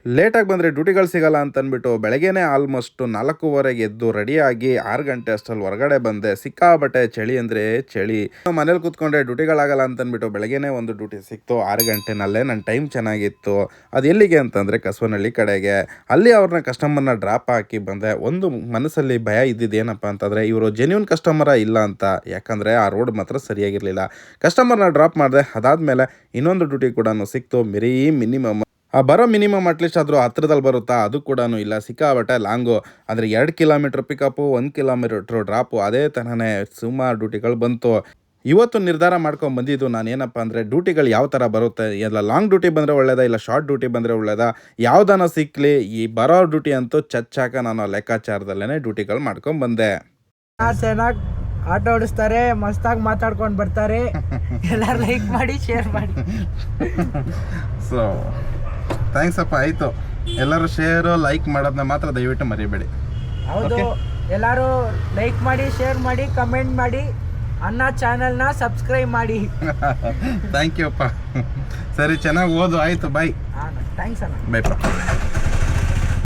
ಲೇಟಾಗಿ ಬಂದರೆ ಡ್ಯೂಟಿಗಳು ಸಿಗಲ್ಲ ಅಂತ ಅಂದ್ಬಿಟ್ಟು ಬೆಳಗ್ಗೆನೇ ಆಲ್ಮೋಸ್ಟ್ 4:15ಗೆ ಎದ್ದು ರೆಡಿಯಾಗಿ 6 ಗಂಟೆ ಅಷ್ಟರಲ್ಲಿ ಹೊರಗಡೆ ಬಂದೆ. ಸಿಕ್ಕಾಬಟ್ಟೆ ಚಳಿ ಅಂದರೆ ಚಳಿ. ಮನೇಲಿ ಕೂತ್ಕೊಂಡ್ರೆ ಡ್ಯೂಟಿಗಳಾಗಲ್ಲ ಅಂತ ಅಂದ್ಬಿಟ್ಟು ಬೆಳಗ್ಗೆನೇ ಒಂದು ಡ್ಯೂಟಿ ಸಿಕ್ತು 6 ಗಂಟೆನಲ್ಲೇ. ನನ್ನ ಟೈಮ್ ಚೆನ್ನಾಗಿತ್ತು. ಅದು ಎಲ್ಲಿಗೆ ಅಂತಂದರೆ ಕಸವನಹಳ್ಳಿ ಕಡೆಗೆ. ಅಲ್ಲಿ ಅವ್ರನ್ನ ಕಸ್ಟಮರ್ನ ಡ್ರಾಪ್ ಹಾಕಿ ಬಂದೆ. ಒಂದು ಮನಸ್ಸಲ್ಲಿ ಭಯ ಇದ್ದಿದ್ದು ಏನಪ್ಪ ಅಂತಂದರೆ ಇವರು ಜೆನ್ಯೂನ್ ಕಸ್ಟಮರ ಇಲ್ಲ ಅಂತ. ಯಾಕಂದರೆ ಆ ರೋಡ್ ಮಾತ್ರ ಸರಿಯಾಗಿರಲಿಲ್ಲ. ಕಸ್ಟಮರ್ನ ಡ್ರಾಪ್ ಮಾಡಿದೆ. ಅದಾದಮೇಲೆ ಇನ್ನೊಂದು ಡ್ಯೂಟಿ ಕೂಡ ಸಿಕ್ತು. ಮಿನಿಮಮ್ ಬರೋ ಮಿನಿಮಮ್ ಅಟ್ಲೀಸ್ಟ್ ಆದರೂ ಹತ್ರದಲ್ಲಿ ಬರುತ್ತಾ, ಅದು ಕೂಡ ಇಲ್ಲ. ಸಿಕ್ಕಾಬಟ್ಟೆ ಲಾಂಗು. ಅಂದರೆ 2 ಕಿಲೋಮೀಟ್ರ್ ಪಿಕಪ್ಪು, 1 ಕಿಲೋಮೀಟ್ರ್ ಡ್ರಾಪು. ಅದೇ ಥರನೇ ಸುಮಾರು ಡ್ಯೂಟಿಗಳು ಬಂತು. ಇವತ್ತು ನಿರ್ಧಾರ ಮಾಡ್ಕೊಂಡು ಬಂದಿದ್ದು ನಾನೇನಪ್ಪ ಅಂದರೆ ಡ್ಯೂಟಿಗಳು ಯಾವ ಥರ ಬರುತ್ತೆ, ಎಲ್ಲ ಲಾಂಗ್ ಡ್ಯೂಟಿ ಬಂದರೆ ಒಳ್ಳೇದಾ ಇಲ್ಲ ಶಾರ್ಟ್ ಡ್ಯೂಟಿ ಬಂದರೆ ಒಳ್ಳೇದಾ, ಯಾವುದನ್ನ ಸಿಕ್ಕಲಿ ಈ ಬರೋ ಡ್ಯೂಟಿ ಅಂತೂ ಚಚ್ಚಾಕ ನಾನು ಲೆಕ್ಕಾಚಾರದಲ್ಲೇ ಡ್ಯೂಟಿಗಳು ಮಾಡ್ಕೊಂಡು ಬಂದೆ. ಚೆನ್ನಾಗಿ ಆಟೋ ಓಡಿಸ್ತಾರೆ, ಮಸ್ತಾಗಿ ಮಾತಾಡ್ಕೊಂಡು ಬರ್ತಾರೆ. ಎಲ್ಲರೂ ಲೈಕ್ ಮಾಡಿ ಶೇರ್ ಮಾಡಿ. ಸೊ ಥ್ಯಾಂಕ್ಸ್ ಅಪ್ಪ. ಆಯಿತು, ಎಲ್ಲರೂ ಶೇರು ಲೈಕ್ ಮಾಡೋದನ್ನ ಮಾತ್ರ ದಯವಿಟ್ಟು ಮರಿಬೇಡಿ. ಹೌದು, ಎಲ್ಲರೂ ಲೈಕ್ ಮಾಡಿ, ಶೇರ್ ಮಾಡಿ, ಕಮೆಂಟ್ ಮಾಡಿ, ಅಣ್ಣ ಚಾನಲ್ನ ಸಬ್ಸ್ಕ್ರೈಬ್ ಮಾಡಿ. ಥ್ಯಾಂಕ್ ಯು ಅಪ್ಪ. ಸರಿ, ಚೆನ್ನಾಗಿ ಓದು. ಆಯಿತು, ಬಾಯ್. ಥ್ಯಾಂಕ್ಸ್ ಅಣ್ಣ. ಬಾಯ್.